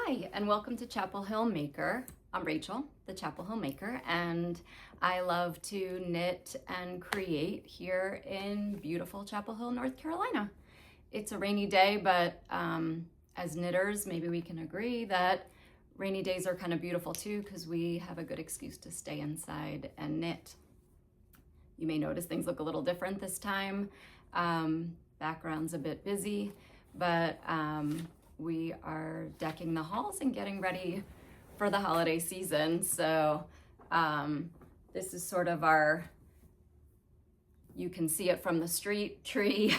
Hi, and welcome to ChapelHillMaker. I'm Rachel, the ChapelHillMaker, and I love to knit and create here in beautiful Chapel Hill, North Carolina. It's a rainy day, but as knitters, maybe we can agree that rainy days are kind of beautiful too, because we have a good excuse to stay inside and knit. You may notice things look a little different this time. Background's a bit busy, but we are decking the halls and getting ready for the holiday season. So this is sort of our, you can see it from the street tree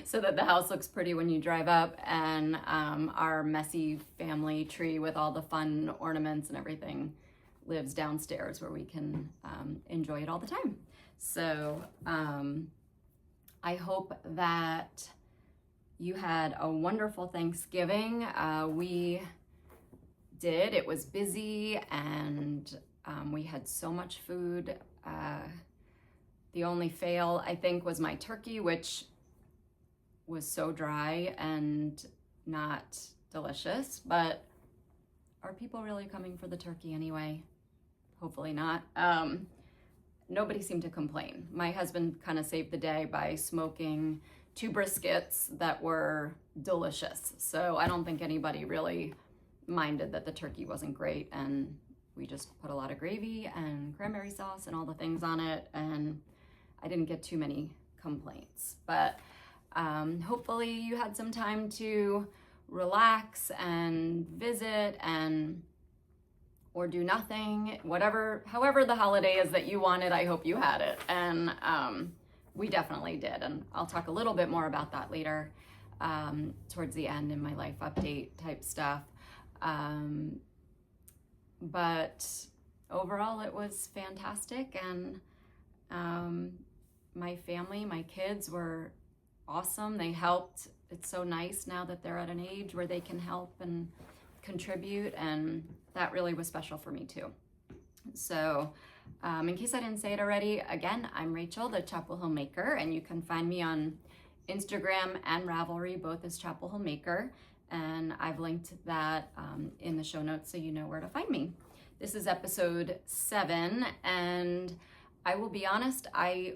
so that the house looks pretty when you drive up, and our messy family tree with all the fun ornaments and everything lives downstairs where we can enjoy it all the time. So I hope that you had a wonderful Thanksgiving. We did. It was busy, and we had so much food. The only fail, I think, was my turkey, which was so dry and not delicious. But are people really coming for the turkey anyway? Hopefully not. Nobody seemed to complain. My husband kind of saved the day by smoking 2 briskets that were delicious. So I don't think anybody really minded that the turkey wasn't great, and we just put a lot of gravy and cranberry sauce and all the things on it, and I didn't get too many complaints. But hopefully you had some time to relax and visit and or do nothing, however the holiday is that you wanted. I hope you had it, and we definitely did, and I'll talk a little bit more about that later towards the end in my life update type stuff. But overall it was fantastic, and my family, my kids were awesome. They helped. It's so nice now that they're at an age where they can help and contribute, and that really was special for me too. So in case I didn't say it already, again, I'm Rachel, the ChapelHillMaker, and you can find me on Instagram and Ravelry, both as ChapelHillMaker, and I've linked that in the show notes so you know where to find me. This is episode 7, and I will be honest, I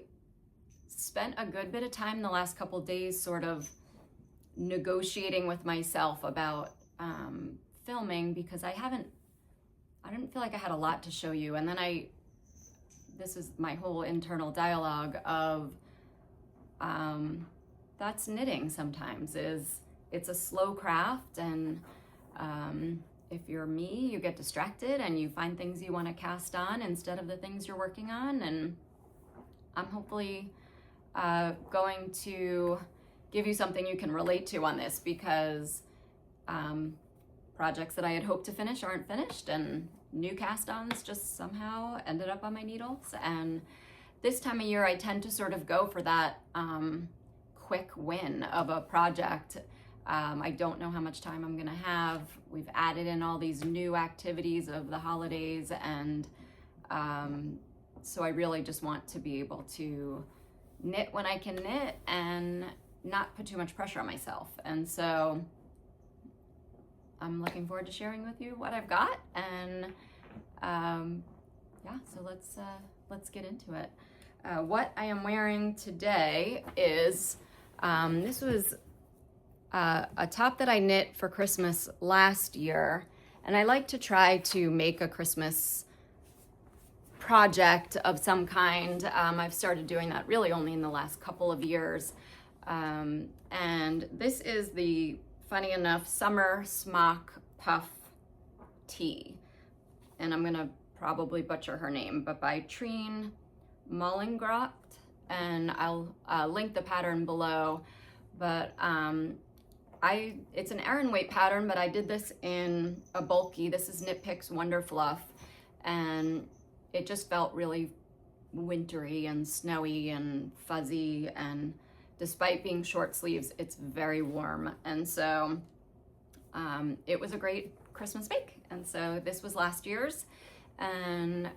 spent a good bit of time the last couple days sort of negotiating with myself about filming, because I didn't feel like I had a lot to show you. And then this is my whole internal dialogue of that's knitting sometimes, it's a slow craft, and if you're me, you get distracted and you find things you want to cast on instead of the things you're working on. And I'm hopefully going to give you something you can relate to on this, because projects that I had hoped to finish aren't finished, and new cast-ons just somehow ended up on my needles. And this time of year I tend to sort of go for that quick win of a project. I don't know how much time I'm gonna have. We've added in all these new activities of the holidays, and so I really just want to be able to knit when I can knit and not put too much pressure on myself. And so I'm looking forward to sharing with you what I've got, and yeah, so let's get into it. What I am wearing today is this was a top that I knit for Christmas last year, and I like to try to make a Christmas project of some kind. I've started doing that really only in the last couple of years, and this is the, funny enough, Summer Smock Puff Tee, and I'm gonna probably butcher her name, but by Trine Meulengracht, and I'll link the pattern below. But it's an Aran weight pattern, but I did this in a bulky. This is Knit Picks Wonder Fluff, and it just felt really wintry and snowy and fuzzy, and despite being short sleeves, it's very warm. And so it was a great Christmas bake. And so this was last year's, and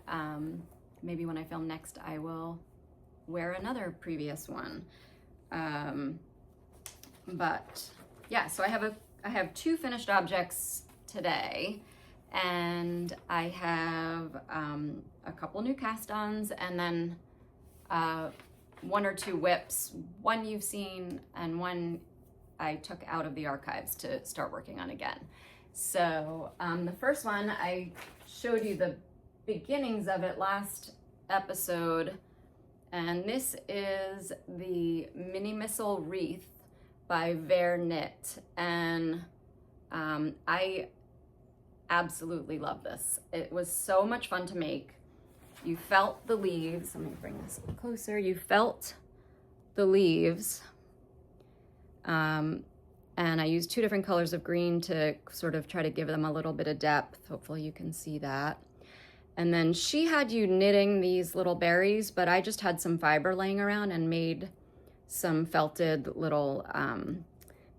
maybe when I film next, I will wear another previous one. But yeah, so I have 2 finished objects today, and I have a couple new cast-ons, and then one or two whips, one you've seen and one I took out of the archives to start working on again. So the first one, I showed you the beginnings of it last episode, and this is the Minimistle Wreath by Vare Knit, and I absolutely love this. It was so much fun to make. You felt the leaves. Let me bring this a little closer. You felt the leaves. And I used two different colors of green to sort of try to give them a little bit of depth. Hopefully you can see that. And then she had you knitting these little berries, but I just had some fiber laying around and made some felted little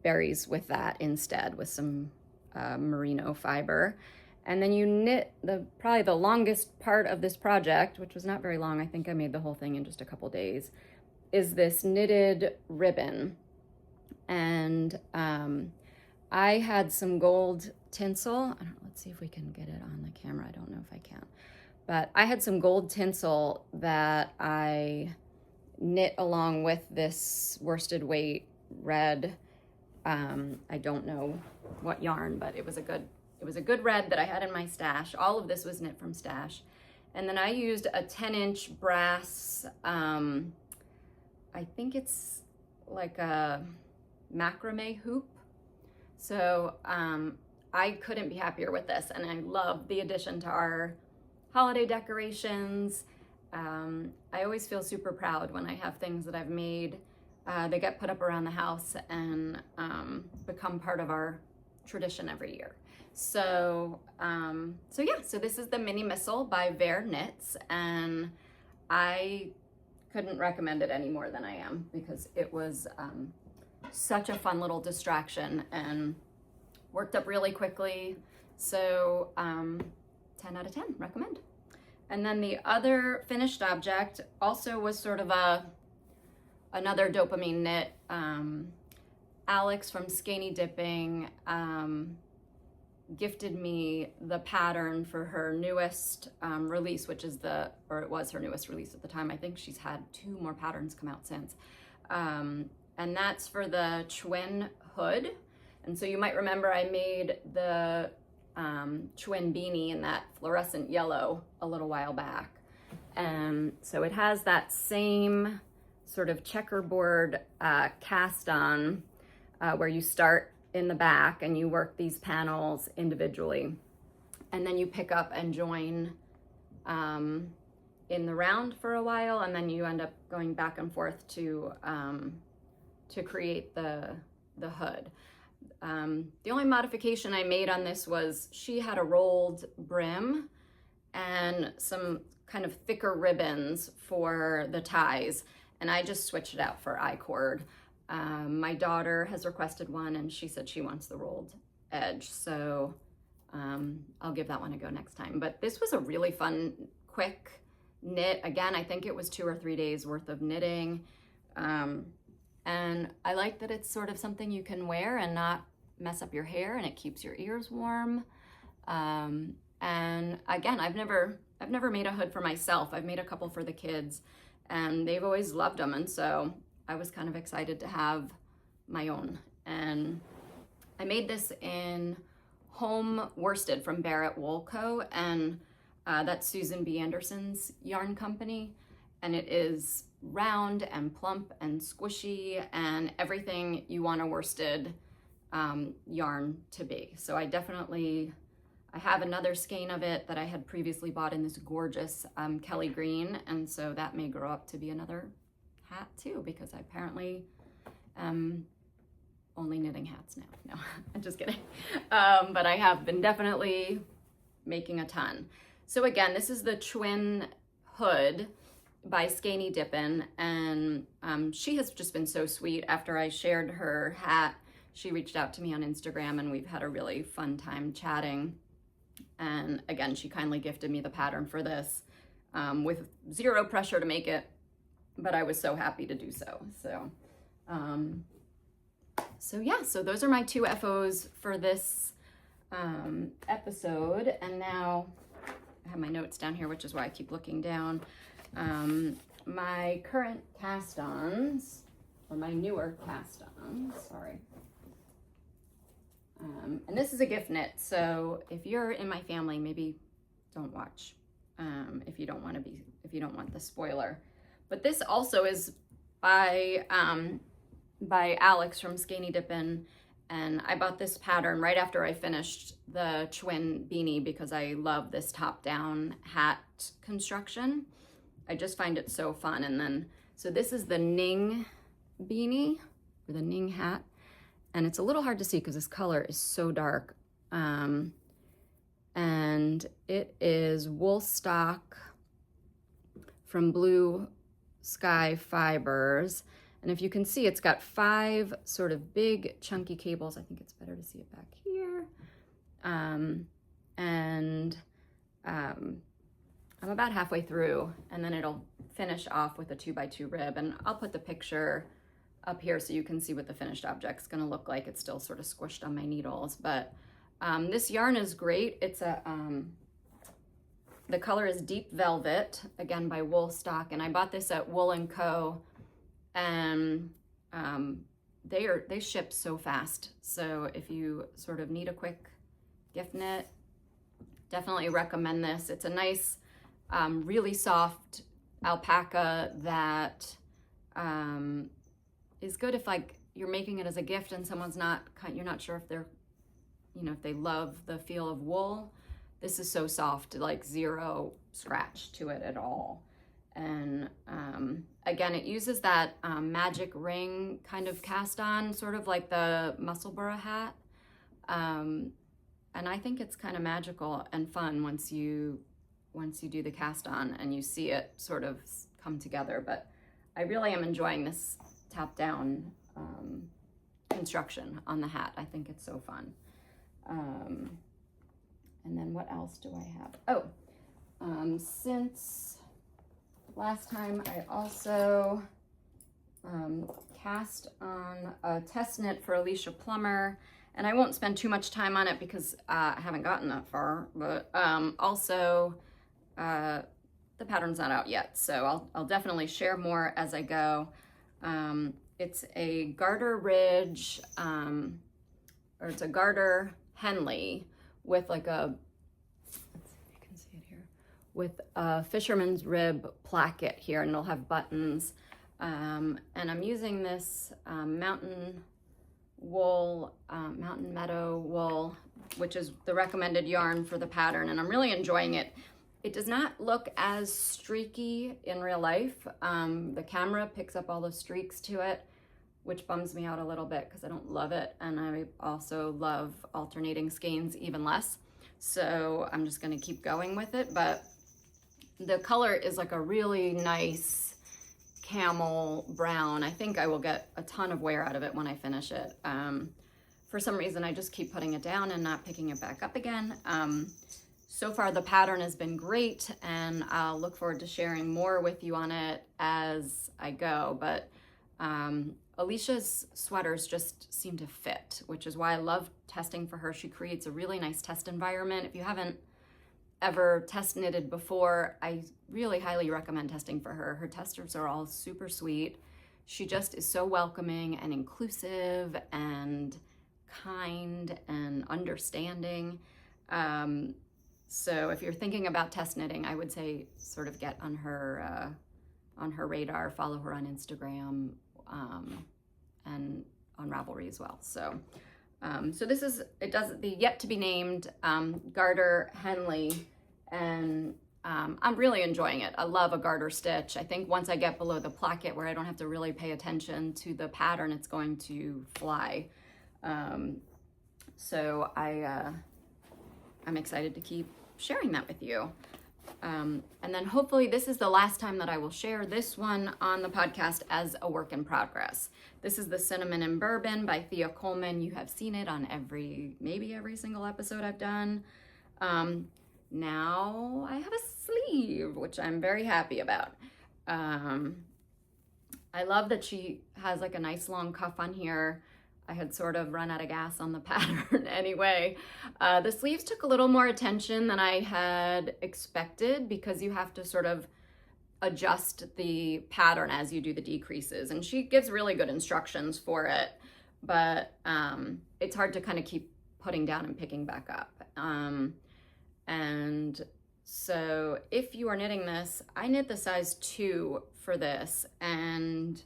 berries with that instead, with some merino fiber. And then you knit probably the longest part of this project, which was not very long. I think I made the whole thing in just a couple days, is this knitted ribbon. And I had some gold tinsel. Let's see if we can get it on the camera. I don't know if I can. But I had some gold tinsel that I knit along with this worsted weight red. I don't know what yarn, but it was a good red that I had in my stash. All of this was knit from stash. And then I used a 10-inch brass, I think it's like a macrame hoop. So I couldn't be happier with this, and I love the addition to our holiday decorations. I always feel super proud when I have things that I've made. They get put up around the house and become part of our tradition every year. So so this is the Minimistle by Vare Knits, and I couldn't recommend it any more than I am, because it was such a fun little distraction and worked up really quickly. So 10 out of 10, recommend. And then the other finished object also was sort of another dopamine knit. Alex from Skeiny Dipping gifted me the pattern for her newest release, which is it was her newest release at the time. I think she's had 2 more patterns come out since. And that's for the Qun Hood. And so you might remember I made the Trine Beanie in that fluorescent yellow a little while back. And so it has that same sort of checkerboard cast on where you start in the back and you work these panels individually. And then you pick up and join in the round for a while, and then you end up going back and forth to create the hood. The only modification I made on this was she had a rolled brim and some kind of thicker ribbons for the ties, and I just switched it out for I-cord. My daughter has requested one, and she said she wants the rolled edge, so I'll give that one a go next time. But this was a really fun, quick knit. Again, I think it was 2 or 3 days worth of knitting. And I like that it's sort of something you can wear and not mess up your hair, and it keeps your ears warm. And again, I've never made a hood for myself. I've made a couple for the kids, and they've always loved them. And so I was kind of excited to have my own. And I made this in home worsted from Barrett Wool Co. And that's Susan B. Anderson's yarn company. And it is round and plump and squishy and everything you want a worsted yarn to be. So I have another skein of it that I had previously bought in this gorgeous Kelly green, and so that may grow up to be another hat too, because I apparently am only knitting hats now. No, I'm just kidding. But I have been definitely making a ton. So again, this is the Qun Hood by Skeiny Dippin', and she has just been so sweet. After I shared her hat, she reached out to me on Instagram, and we've had a really fun time chatting. And again, she kindly gifted me the pattern for this with zero pressure to make it, but I was so happy to do so. So yeah, so those are my 2 FOs for this episode, and now I have my notes down here, which is why I keep looking down. My current cast-ons, or my newer cast-ons, sorry. And this is a gift knit, so if you're in my family, maybe don't watch if you don't want the spoiler. But this also is by Alex from Skeiny Dippin', and I bought this pattern right after I finished the Qun Beanie because I love this top-down hat construction. I just find it so fun. And then, so this is the Ning Beanie, or the Ning hat, and it's a little hard to see because this color is so dark. And it is wool stock from Blue Sky Fibers. And if you can see, it's got 5 sort of big chunky cables. I think it's better to see it back here. I'm about halfway through, and then it'll finish off with a 2x2 rib. And I'll put the picture up here so you can see what the finished object's gonna look like. It's still sort of squished on my needles, but this yarn is great. It's the color is Deep Velvet, again by Wool Stock, and I bought this at Wool & Co. And they ship so fast. So if you sort of need a quick gift knit, definitely recommend this. It's a nice, really soft alpaca that is good if like you're making it as a gift and you're not sure if they're, if they love the feel of wool. This is so soft, like zero scratch to it at all. And again, it uses that magic ring kind of cast on, sort of like the Musselburgh hat. And I think it's kind of magical and fun once you do the cast on and you see it sort of come together. But I really am enjoying this top down construction on the hat. I think it's so fun. And then what else do I have? Oh, since last time I also cast on a test knit for Alicia Plummer, and I won't spend too much time on it because I haven't gotten that far, but also the pattern's not out yet, so I'll definitely share more as I go. It's a garter ridge, or it's a garter Henley with like a, let's see if you can see it here, with a fisherman's rib placket here, and it'll have buttons. And I'm using this Mountain Meadow Wool, which is the recommended yarn for the pattern, and I'm really enjoying it. It does not look as streaky in real life. The camera picks up all the streaks to it, which bums me out a little bit because I don't love it, and I also love alternating skeins even less. So I'm just gonna keep going with it, but the color is like a really nice camel brown. I think I will get a ton of wear out of it when I finish it. For some reason, I just keep putting it down and not picking it back up again. So far, the pattern has been great, and I'll look forward to sharing more with you on it as I go. But Alicia's sweaters just seem to fit, which is why I love testing for her. She creates a really nice test environment. If you haven't ever test knitted before, I really highly recommend testing for her. Her testers are all super sweet. She just is so welcoming and inclusive and kind and understanding. So if you're thinking about test knitting, I would say sort of get on her radar, follow her on Instagram, and on Ravelry as well. So this is, it does the yet to be named garter Henley, and I'm really enjoying it. I love a garter stitch. I think once I get below the placket where I don't have to really pay attention to the pattern, it's going to fly. So I'm excited to keep sharing that with you. And then hopefully this is the last time that I will share this one on the podcast as a work in progress. This is the Cinnamon and Bourbon by Thea Coleman. You have seen it on maybe every single episode I've done. Now I have a sleeve, which I'm very happy about. I love that she has like a nice long cuff on here. I had sort of run out of gas on the pattern anyway. The sleeves took a little more attention than I had expected because you have to sort of adjust the pattern as you do the decreases. And she gives really good instructions for it, but it's hard to kind of keep putting down and picking back up. And so if you are knitting this, I knit the size 2 for this and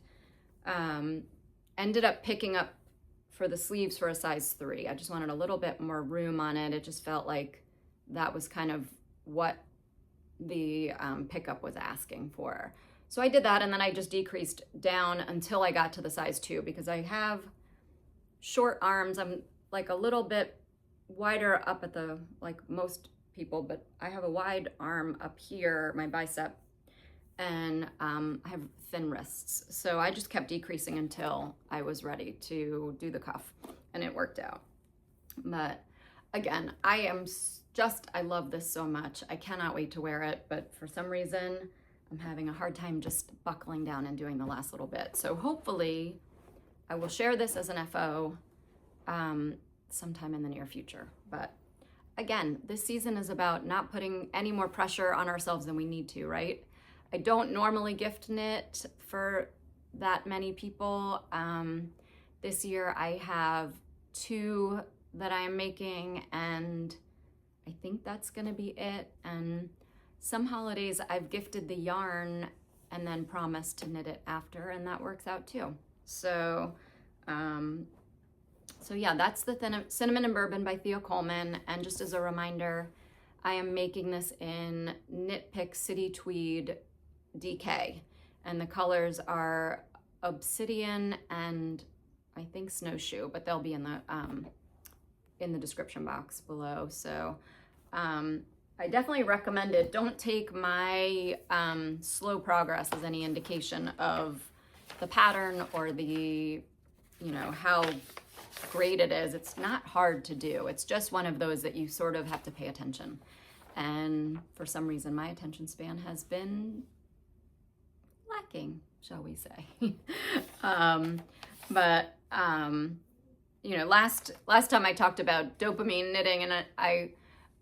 ended up picking up for the sleeves for a size 3. I just wanted a little bit more room on it. It just felt like that was kind of what the pickup was asking for. So I did that, and then I just decreased down until I got to the size 2 because I have short arms. I'm like a little bit wider up at the, like most people, but I have a wide arm up here, my bicep, and I have thin wrists. So I just kept decreasing until I was ready to do the cuff, and it worked out. But again, I love this so much. I cannot wait to wear it, but for some reason, I'm having a hard time just buckling down and doing the last little bit. So hopefully I will share this as an FO sometime in the near future. But again, this season is about not putting any more pressure on ourselves than we need to, right? I don't normally gift knit for that many people. This year I have 2 that I am making, and I think that's gonna be it. And some holidays I've gifted the yarn and then promised to knit it after, and that works out too. So, so yeah, that's the Cinnamon and Bourbon by Theo Coleman. And just as a reminder, I am making this in Knit Pick City Tweed DK, and the colors are Obsidian and I think Snowshoe, but they'll be in the description box below. So I definitely recommend it. Don't take my slow progress as any indication of the pattern or the, how great it is. It's not hard to do. It's just one of those that you sort of have to pay attention. And for some reason, my attention span has been lacking, shall we say. Last time I talked about dopamine knitting, and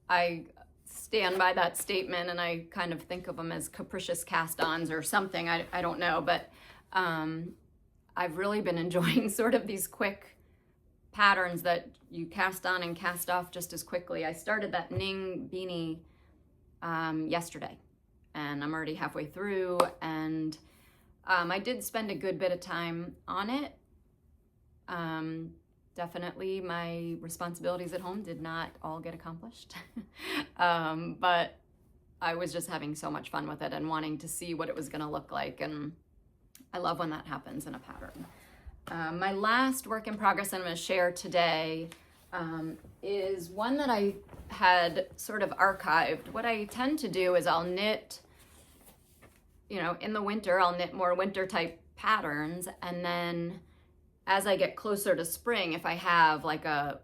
I stand by that statement, and I kind of think of them as capricious cast-ons or something. I don't know, but I've really been enjoying sort of these quick patterns that you cast on and cast off just as quickly. I started that Ning Beanie yesterday, and I'm already halfway through, and I did spend a good bit of time on it. Definitely my responsibilities at home did not all get accomplished, but I was just having so much fun with it and wanting to see what it was going to look like, and I love when that happens in a pattern. My last work in progress I'm going to share today is one that I had sort of archived. What I tend to do is I'll knit, in the winter, I'll knit more winter type patterns, and then as I get closer to spring, if I have like a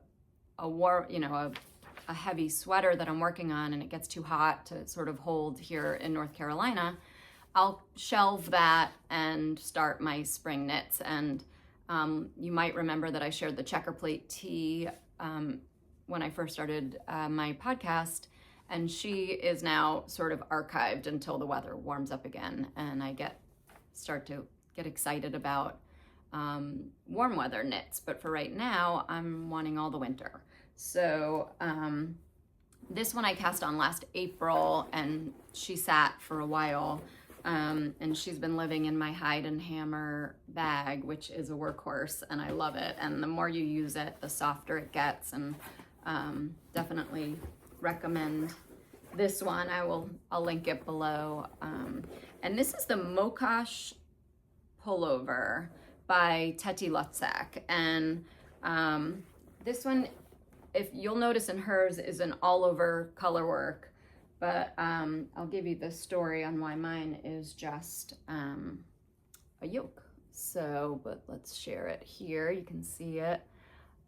heavy sweater that I'm working on and it gets too hot to sort of hold here in North Carolina, I'll shelve that and start my spring knits. And you might remember that I shared the checker plate tee when I first started my podcast, and she is now sort of archived until the weather warms up again, and I start to get excited about warm weather knits. But for right now, I'm wanting all the winter. So this one I cast on last April, and she sat for a while. And she's been living in my Hide and Hammer bag, which is a workhorse, and I love it. And the more you use it, the softer it gets, and definitely recommend this one. I'll link it below. And this is the Mokosh Pullover by Teti Lutzak. And this one, if you'll notice in hers, is an all over color work. But I'll give you the story on why mine is just a yoke. So, but let's share it here. You can see it.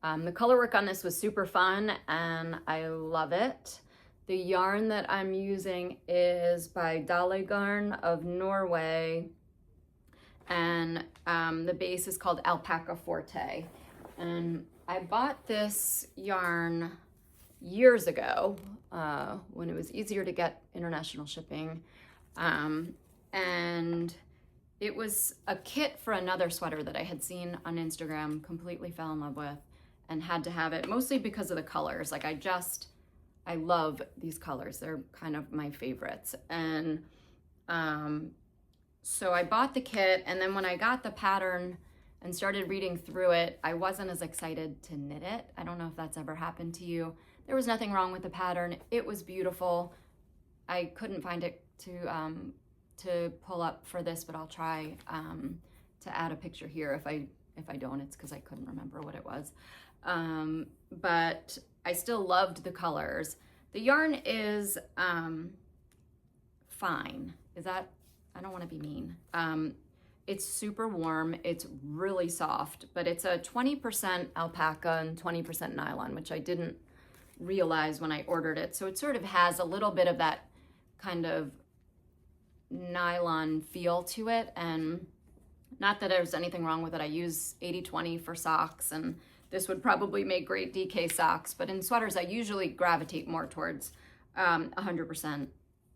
The color work on this was super fun, and I love it. The yarn that I'm using is by Dale Garn of Norway, and the base is called Alpaca Forte. And I bought this yarn years ago when it was easier to get international shipping. And it was a kit for another sweater that I had seen on Instagram, completely fell in love with, and had to have it, mostly because of the colors. Like I love these colors. They're kind of my favorites. And so I bought the kit, and then when I got the pattern and started reading through it, I wasn't as excited to knit it. I don't know if that's ever happened to you. There was nothing wrong with the pattern. It was beautiful. I couldn't find it to pull up for this, but I'll try to add a picture here. If I don't, it's because I couldn't remember what it was. But I still loved the colors. The yarn is fine. I don't want to be mean. It's super warm. It's really soft, but it's a 20% alpaca and 20% nylon, which I didn't realize when I ordered it. So it sort of has a little bit of that kind of nylon feel to it. And not that there's anything wrong with it. I use 80-20 for socks, and this would probably make great DK socks. But in sweaters, I usually gravitate more towards 100%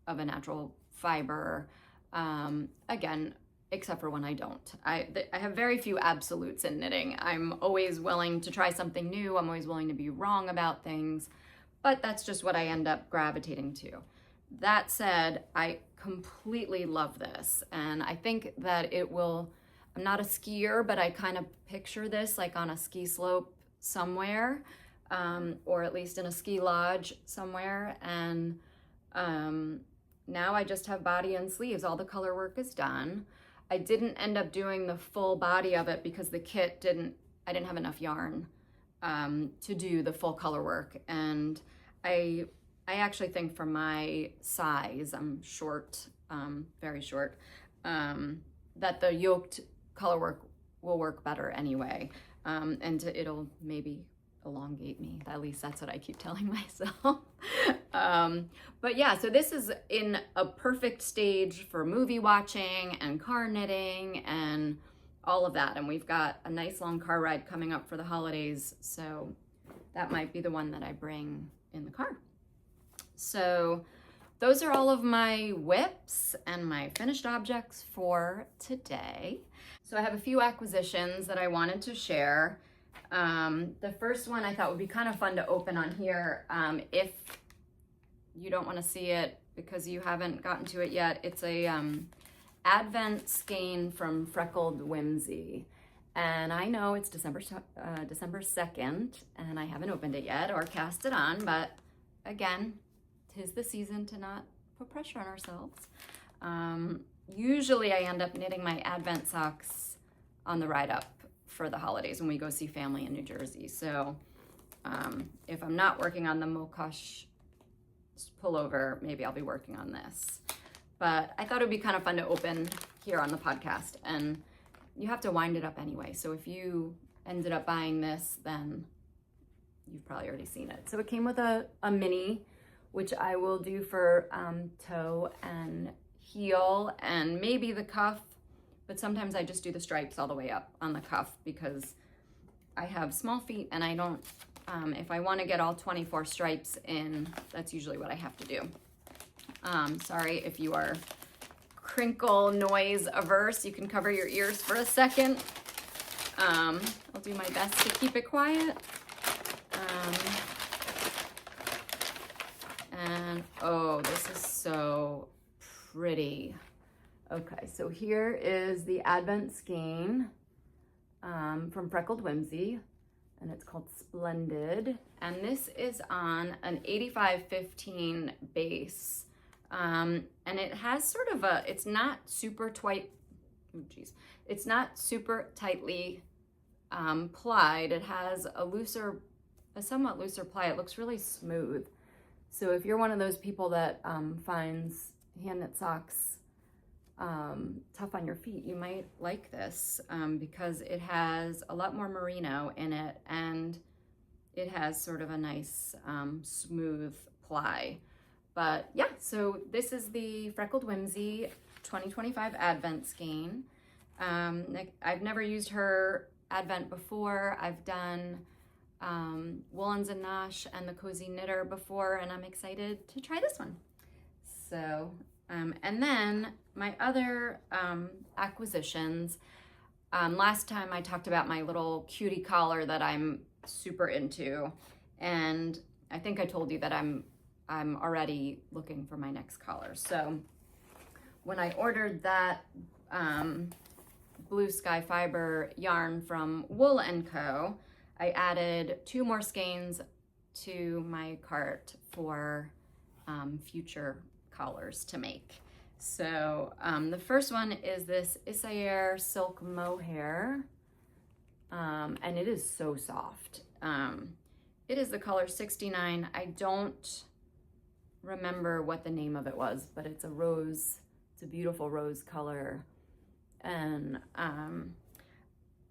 of a natural fiber. Again, except for when I don't. I have very few absolutes in knitting. I'm always willing to try something new. I'm always willing to be wrong about things, but that's just what I end up gravitating to. That said, I completely love this, and I think that it will, I'm not a skier, but I kind of picture this like on a ski slope somewhere, or at least in a ski lodge somewhere, and now I just have body and sleeves. All the color work is done. I didn't end up doing the full body of it because the kit I didn't have enough yarn to do the full color work. And I actually think for my size, I'm short, very short, that the yoked color work will work better anyway. And it'll maybe elongate me. At least that's what I keep telling myself. But yeah, so this is in a perfect stage for movie watching and car knitting and all of that. And we've got a nice long car ride coming up for the holidays, so that might be the one that I bring in the car. So those are all of my whips and my finished objects for today. So I have a few acquisitions that I wanted to share. The first one I thought would be kind of fun to open on here. If you don't want to see it because you haven't gotten to it yet, it's a Advent skein from Freckled Whimsy. And I know it's December 2nd, and I haven't opened it yet or cast it on, but again, 'tis the season to not put pressure on ourselves. Usually I end up knitting my Advent socks on the ride up for the holidays when we go see family in New Jersey. So if I'm not working on the Mokosh Pullover, maybe I'll be working on this. But I thought it would be kind of fun to open here on the podcast, and you have to wind it up anyway. So if you ended up buying this, then you've probably already seen it. So it came with a mini, which I will do for toe and heel and maybe the cuff, but sometimes I just do the stripes all the way up on the cuff because I have small feet and I don't, if I want to get all 24 stripes in, that's usually what I have to do. Sorry if you are crinkle noise averse, you can cover your ears for a second. I'll do my best to keep it quiet. And oh, this is so pretty. Okay, so here is the Advent skein from Freckled Whimsy, and it's called Splendid. And this is on an 85-15 base. And it has sort of a, it's not super tight, it's not super tightly plied. It has a somewhat looser ply. It looks really smooth. So if you're one of those people that finds hand knit socks tough on your feet, you might like this because it has a lot more merino in it, and it has sort of a nice smooth ply. But yeah, so this is the Freckled Whimsy 2025 Advent skein. I've never used her Advent before. I've done Woolens and Nosh and the Cozy Knitter before, and I'm excited to try this one. So, and then my other acquisitions, last time I talked about my little cutie collar that I'm super into, and I think I told you that I'm already looking for my next collar. So when I ordered that blue sky fiber yarn from Wool & Co, I added 2 more skeins to my cart for future collars to make. So the first one is this Isayer silk mohair, and it is so soft. It is the color 69. I don't remember what the name of it was, but it's a rose. It's a beautiful rose color. And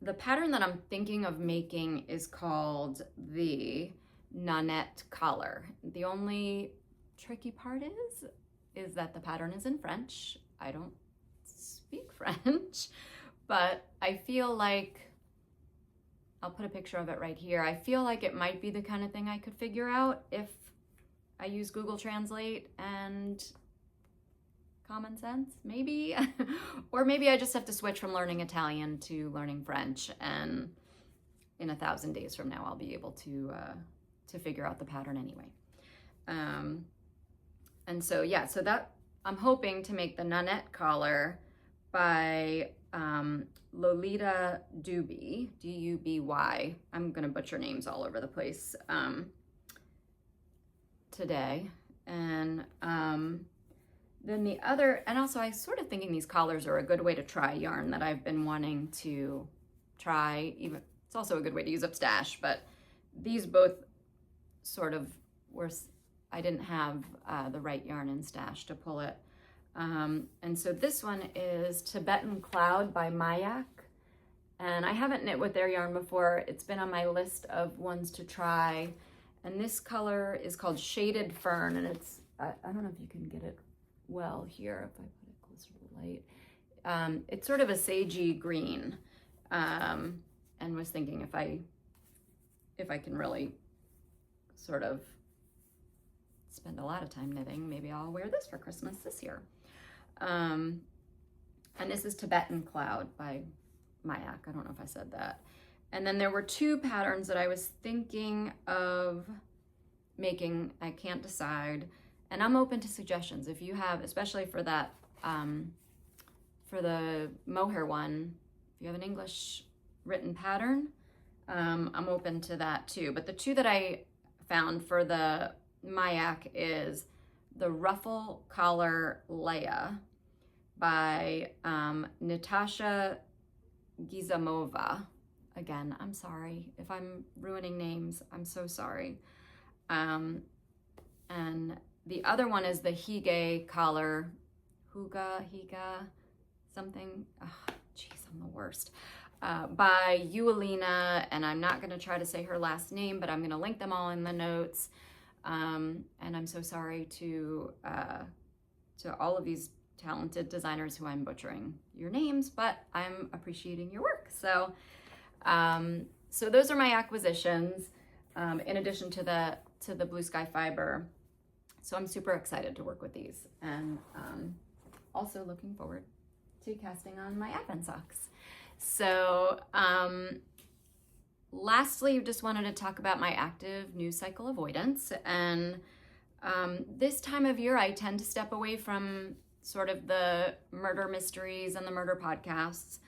the pattern that I'm thinking of making is called the Nanette collar. The only tricky part is that the pattern is in French. I don't speak French, but I feel like, I'll put a picture of it right here. I feel like it might be the kind of thing I could figure out if I use Google Translate and common sense, maybe. Or maybe I just have to switch from learning Italian to learning French, and in 1,000 days from now I'll be able to figure out the pattern anyway. And so yeah, so that I'm hoping to make the Nanette collar by Lolita Duby, D-U-B-Y. I'm gonna butcher names all over the place today. And then the other, and also I was sort of thinking these collars are a good way to try yarn that I've been wanting to try. Even it's also a good way to use up stash, but these both sort of were, I didn't have the right yarn in stash to pull it. And so this one is Tibetan Cloud by Mayak. And I haven't knit with their yarn before. It's been on my list of ones to try. And this color is called Shaded Fern, and it's, I don't know if you can get it well here if I put it closer to the light. It's sort of a sagey green, and was thinking if I can really sort of spend a lot of time knitting, maybe I'll wear this for Christmas this year. And this is Tibetan Cloud by Mayak. I don't know if I said that. And then there were 2 patterns that I was thinking of making. I can't decide. And I'm open to suggestions. If you have, especially for that, for the mohair one, if you have an English written pattern, I'm open to that too. But the 2 that I found for the Mayak is the Ruffle Collar Leia by Natasha Gizamova. Again, I'm sorry if I'm ruining names. I'm so sorry. And the other one is the Hige collar, Higa, something. Oh, geez, I'm the worst. By Yuelina, and I'm not going to try to say her last name, but I'm going to link them all in the notes. And I'm so sorry to all of these talented designers who I'm butchering your names, but I'm appreciating your work. So, so those are my acquisitions, in addition to the blue sky fiber. So I'm super excited to work with these, and also looking forward to casting on my Advent socks. So lastly, just wanted to talk about my active news cycle avoidance. And this time of year, I tend to step away from sort of the murder mysteries and the murder podcasts.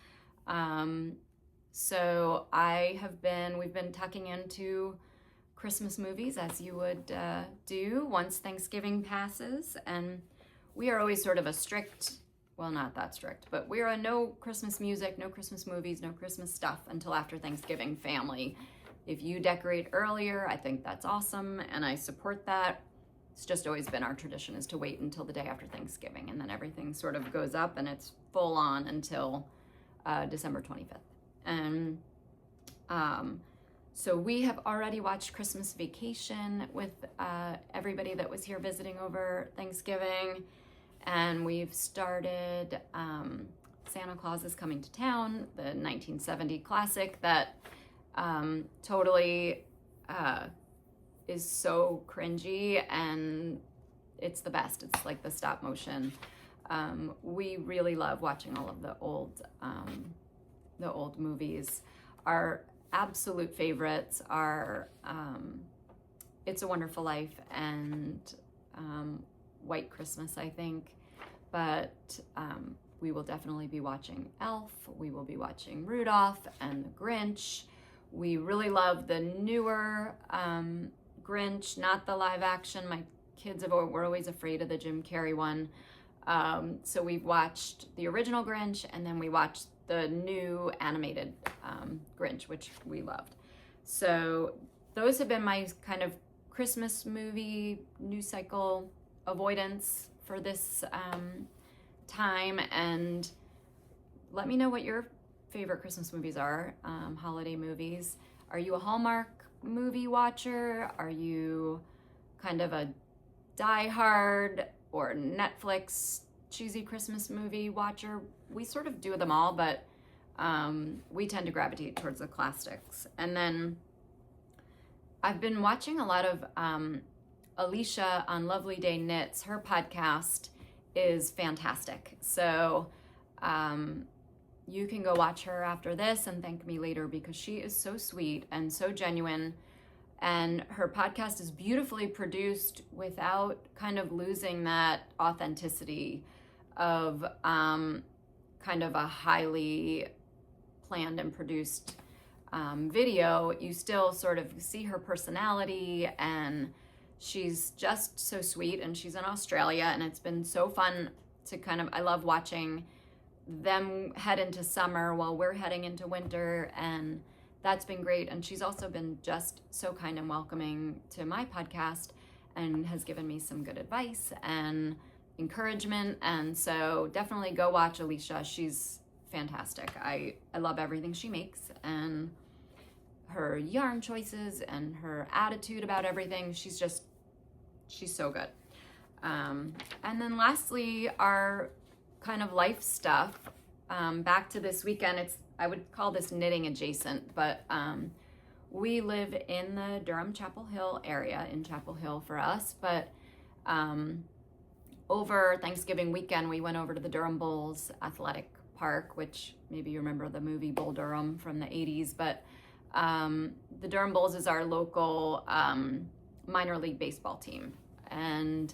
So we've been tucking into Christmas movies, as you would do once Thanksgiving passes. And we are always sort of a strict, well, not that strict, but we're a no Christmas music, no Christmas movies, no Christmas stuff until after Thanksgiving family. If you decorate earlier, I think that's awesome, and I support that. It's just always been our tradition is to wait until the day after Thanksgiving, and then everything sort of goes up and it's full on until December 25th. And so we have already watched Christmas Vacation with everybody that was here visiting over Thanksgiving. And we've started Santa Claus is Coming to Town, the 1970 classic that totally is so cringy, and it's the best. It's like the stop motion. We really love watching all of the old movies. Our absolute favorites are It's a Wonderful Life and White Christmas, I think. But we will definitely be watching Elf. We will be watching Rudolph and the Grinch. We really love the newer Grinch, not the live action. My kids were always afraid of the Jim Carrey one. So we've watched the original Grinch, and then we watched the new animated Grinch, which we loved. So those have been my kind of Christmas movie news cycle avoidance for this time. And let me know what your favorite Christmas movies are, holiday movies. Are you a Hallmark movie watcher? Are you kind of a Die Hard or Netflix cheesy Christmas movie watcher? We sort of do them all, but we tend to gravitate towards the classics. And then I've been watching a lot of Alicia on Lovely Day Knits. Her podcast is fantastic. So you can go watch her after this and thank me later, because she is so sweet and so genuine. And her podcast is beautifully produced without kind of losing that authenticity of kind of a highly planned and produced video. You still sort of see her personality, and she's just so sweet, and she's in Australia, and it's been so fun to I love watching them head into summer while we're heading into winter, and that's been great. And she's also been just so kind and welcoming to my podcast and has given me some good advice and encouragement. And so definitely go watch Alicia. She's fantastic. I love everything she makes, and her yarn choices and her attitude about everything. She's so good. And then lastly, our kind of life stuff. Back to this weekend, I would call this knitting adjacent, but we live in the Durham Chapel Hill area, in Chapel Hill for us, but over Thanksgiving weekend, we went over to the Durham Bulls Athletic Park, which maybe you remember the movie Bull Durham from the 80s, but the Durham Bulls is our local minor league baseball team. And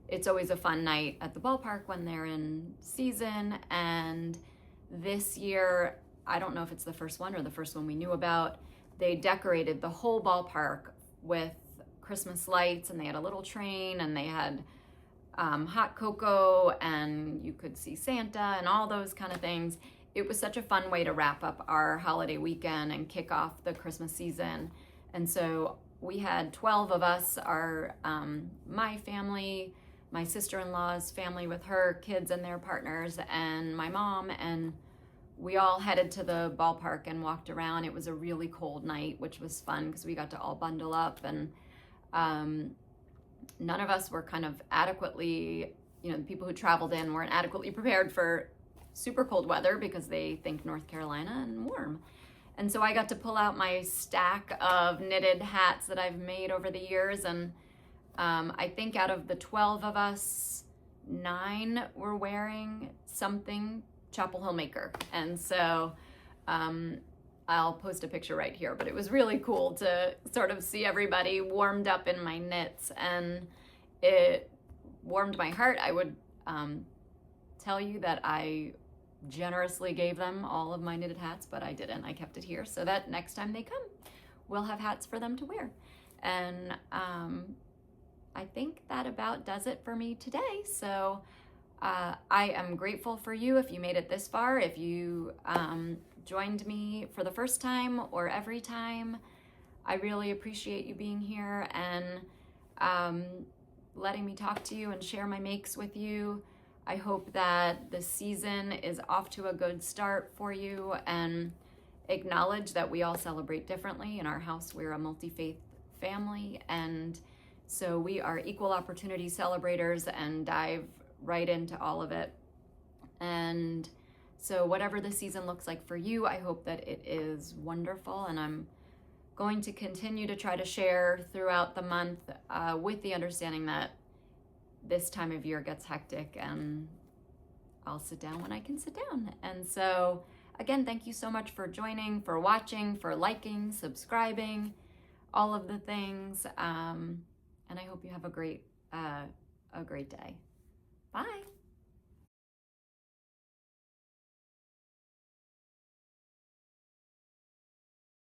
it's always a fun night at the ballpark when they're in season. And this year, I don't know if it's the first one or the first one we knew about, they decorated the whole ballpark with Christmas lights, and they had a little train, and they had hot cocoa, and you could see Santa and all those kind of things. It was such a fun way to wrap up our holiday weekend and kick off the Christmas season. And so we had 12 of us, my family, my sister-in-law's family with her kids and their partners, and my mom, and we all headed to the ballpark and walked around. It was a really cold night, which was fun because we got to all bundle up, and none of us were kind of adequately, the people who traveled in weren't adequately prepared for super cold weather because they think North Carolina and warm. And so I got to pull out my stack of knitted hats that I've made over the years, and I think out of the 12 of us, 9 were wearing something ChapelHillMaker. And so I'll post a picture right here, but it was really cool to sort of see everybody warmed up in my knits, and it warmed my heart. I would tell you that I generously gave them all of my knitted hats, but I didn't. I kept it here so that next time they come, we'll have hats for them to wear. And I think that about does it for me today. So I am grateful for you if you made it this far, if you joined me for the first time or every time. I really appreciate you being here and letting me talk to you and share my makes with you. I hope that the season is off to a good start for you, and acknowledge that we all celebrate differently. In our house, we're a multi-faith family, and so we are equal opportunity celebrators and dive right into all of it. And So whatever the season looks like for you, I hope that it is wonderful, and I'm going to continue to try to share throughout the month with the understanding that this time of year gets hectic, and I'll sit down when I can sit down. And so again, thank you so much for joining, for watching, for liking, subscribing, all of the things. And I hope you have a great day. Bye.